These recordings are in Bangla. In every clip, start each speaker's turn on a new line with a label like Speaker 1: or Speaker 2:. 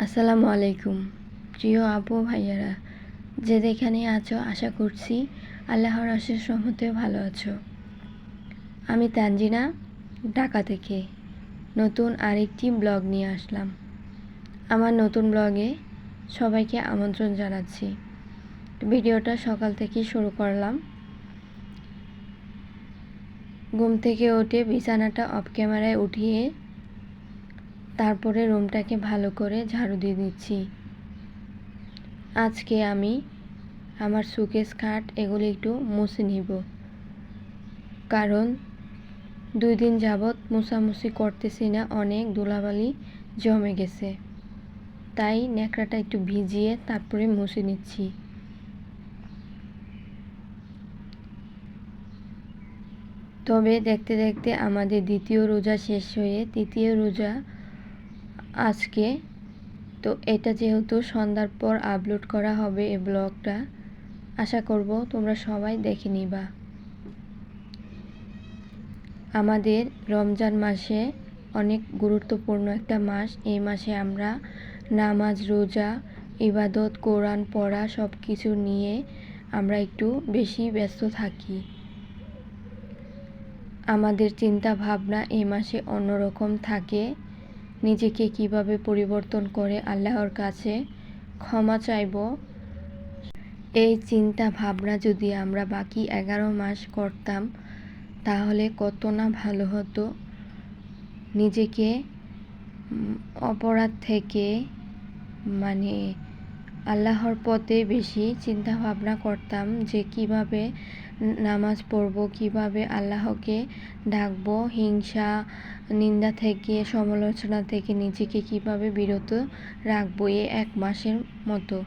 Speaker 1: আসসালামু আলাইকুম প্রিয় আপু ভাইয়ারা, যে যেখানে আছো আশা করছি আল্লাহর অশেষ রহমতে ভালো আছো। আমি তানজিনা, ঢাকা থেকে নতুন আরেকটি ব্লগ নিয়ে আসলাম। আমার নতুন ব্লগে সবাইকে আমন্ত্রণ জানাচ্ছি। ভিডিওটা সকাল থেকেই শুরু করলাম। ঘুম থেকে উঠে বিছানাটা অফ ক্যামেরায় উঠিয়ে তারপরে রুমটাকে ভালো করে ঝাড়ু দিয়ে দিচ্ছি। আজকে আমি আমার সুকেস খাট এগুলি একটু মুছে নিব, কারণ 2 দিন যাবৎ মোছামুছি করতেছি না, অনেক ধুলাবালি জমে গেছে, তাই ন্যাকড়াটা একটু ভিজিয়ে তারপরে মুছে নিচ্ছি। তবে দেখতে দেখতে আমাদের দ্বিতীয় রোজা শেষ হয়ে তৃতীয় রোজা আজকে। তো এটা যেহেতু সন্ধ্যার পর আপলোড করা হবে এই ব্লগটা, আশা করব তোমরা সবাই দেখে নিবা। আমাদের রমজান মাসে অনেক গুরুত্বপূর্ণ একটা মাস। এই মাসে আমরা নামাজ, রোজা, ইবাদত, কোরআন পড়া সব কিছু নিয়ে আমরা একটু বেশি ব্যস্ত থাকি। আমাদের চিন্তা ভাবনা এই মাসে অন্যরকম থাকে। নিজেকে কিভাবে পরিবর্তন করে আল্লাহর কাছে ক্ষমা চাইব, এই চিন্তা ভাবনা যদি আমরা বাকি 11 মাস করতাম তাহলে কত না ভালো হতো। নিজেকে অপরাধ থেকে আল্লাহর পথে বেশি চিন্তা ভাবনা করতাম, যে কিভাবে নামাজ পড়ব, কিভাবে আল্লাহকে ডাকবো, হিংসা নিন্দা থেকে, সমালোচনা থেকে নিজেকে কিভাবে বিরত রাখবো এই 1 মাসের মতো।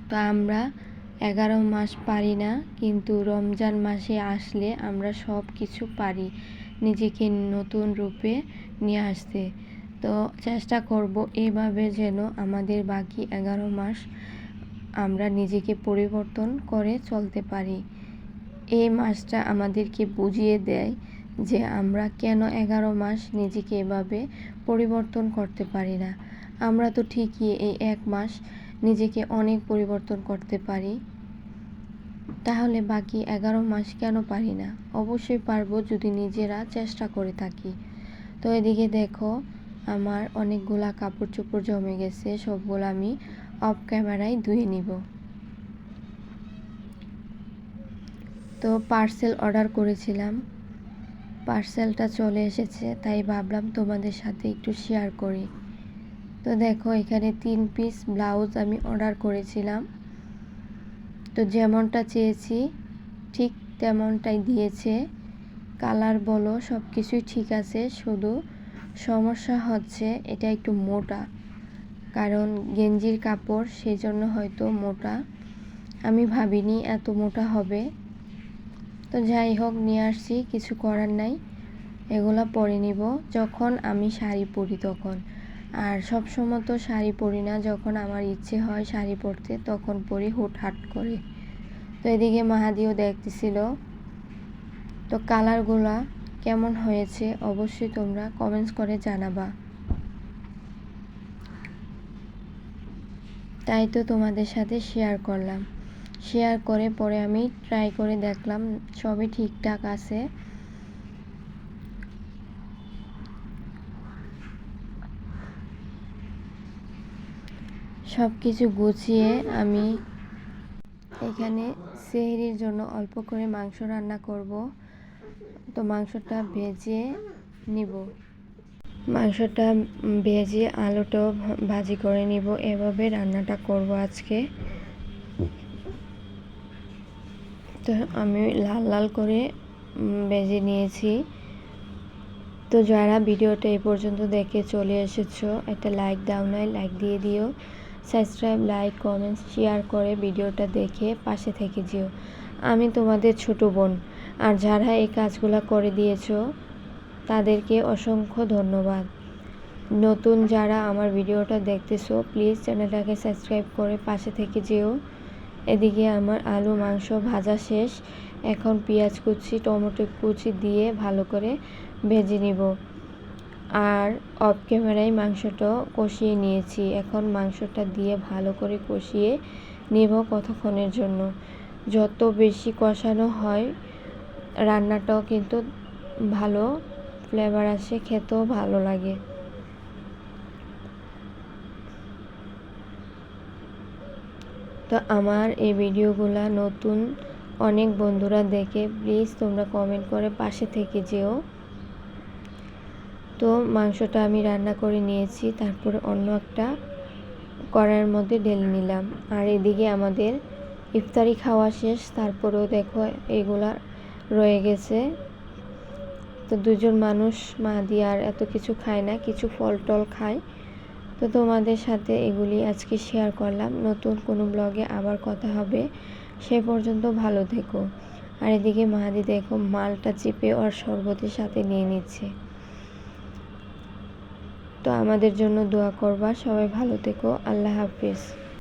Speaker 1: তো আমরা 11 মাস পারি না, কিন্তু রমজান মাসে আসলে আমরা সব কিছু পারি নিজেকে নতুন রূপে নিয়ে আসতে। তো চেষ্টা করব এইভাবে যেন আমাদের বাকি 11 মাস আমরা নিজেকে পরিবর্তন করে চলতে পারি। এই মাসটা আমাদেরকে বুঝিয়ে দেয় যে আমরা কেন 11 মাস নিজেকে এভাবে পরিবর্তন করতে পারি না। আমরা তো ঠিকই এই 1 মাস নিজেকে অনেক পরিবর্তন করতে পারি, তাহলে বাকি 11 মাস কেন পারি না? অবশ্যই পারবো যদি নিজেরা চেষ্টা করে থাকি। তো এদিকে দেখো, আমার অনেকগুলা কাপড় চোপড় জমে গেছে, সবগুলো আমি অফ ক্যামেরায় ধুয়ে নিব। তো পার্সেল অর্ডার করেছিলাম, পার্সেলটা চলে এসেছে, তাই ভাবলাম তোমাদের সাথে একটু শেয়ার করি। তো দেখো, এখানে 3 পিস ব্লাউজ আমি অর্ডার করেছিলাম। তো যেমনটা চেয়েছি ঠিক তেমনটাই দিয়েছে। কালার বলো সব কিছুই ঠিক আছে, শুধু সমস্যা হচ্ছে এটা একটু মোটা, কারণ গেঞ্জির কাপড়, সেই জন্য হয়তো মোটা। আমি ভাবিনি এত মোটা হবে। তো যাই হোক, নিয়ে আসছি, কিছু করার নাই, এগুলা পরে নিব যখন আমি শাড়ি পরি তখন। আর সব সময় তো শাড়ি পরি না, যখন আমার ইচ্ছে হয় শাড়ি পরতে তখন পরি হুটহাট করে। তো এদিকে মাহাদিও দেখতেছিল। তো কালারগুলা কেমন হয়েছে অবশ্যই তোমরা কমেন্টস করে জানাবা। তাই তো তোমাদের সাথে শেয়ার করলাম। শেয়ার করে পরে আমি ট্রাই করে দেখলাম সবই ঠিকঠাক আছে। সব কিছু গুছিয়ে আমি এখানে সেহরির জন্য অল্প করে মাংস রান্না করব। তো মাংসটা ভেজে নিব, মাংসটা ভেজে আলুটাও ভাজি করে নিব, এভাবে রান্নাটা করব আজকে। তো আমি লাল লাল করে ভেজে নিয়েছি। তো যারা ভিডিওটা এই পর্যন্ত দেখে চলে এসেছো, একটা লাইক দাও নাই, লাইক দিয়ে দিও। সাবস্ক্রাইব, লাইক, কমেন্ট, শেয়ার করে ভিডিওটা দেখে পাশে থেকে যেও। আমি তোমাদের ছোট বোন, আর যারা এই কাজগুলো করে দিয়েছো তাদেরকে অসংখ্য ধন্যবাদ। নতুন যারা আমার ভিডিওটা দেখতেছো প্লিজ চ্যানেলটাকে সাবস্ক্রাইব করে পাশে থেকে যেও। এদিকে আমার আলু মাংস ভাজা শেষ, এখন পেঁয়াজ কুচি, টমেটো কুচি দিয়ে ভালো করে ভেজে নিব। আর অফ ক্যামেরায় মাংসটা কষিয়ে নিয়েছি। এখন মাংসটা দিয়ে ভালো করে কষিয়ে নেব কতক্ষণের জন্য। যত বেশি কষানো হয় রান্নাটাও কিন্তু ভালো ফ্লেভার আসে, খেতেও ভালো লাগে। তো আমার এই ভিডিওগুলা নতুন অনেক বন্ধুরা দেখে, প্লিজ তোমরা কমেন্ট করে পাশে থেকে যেও। তো মাংসটা আমি রান্না করে নিয়েছি, তারপরে অন্য একটা কড়াইয়ের মধ্যে ঢেলে নিলাম। আর এদিকে আমাদের ইফতারি খাওয়া শেষ, তারপরেও দেখো এগুলা রয়ে গেছে। তো দুজন মানুষ মাহাদি আর এত কিছু খায় না, কিছু ফল টল খায়। তো তোমাদের সাথে এগুলি আজকে শেয়ার করলাম। নতুন কোনো ব্লগে আবার কথা হবে, সে পর্যন্ত ভালো থেকো। আর এদিকে মাহাদি দেখো মালটা চিপে ওর শরবতের সাথে নিয়ে নিচ্ছে। তো আমাদের জন্য দোয়া করবা, সবাই ভালো থেকো। আল্লাহ হাফিজ।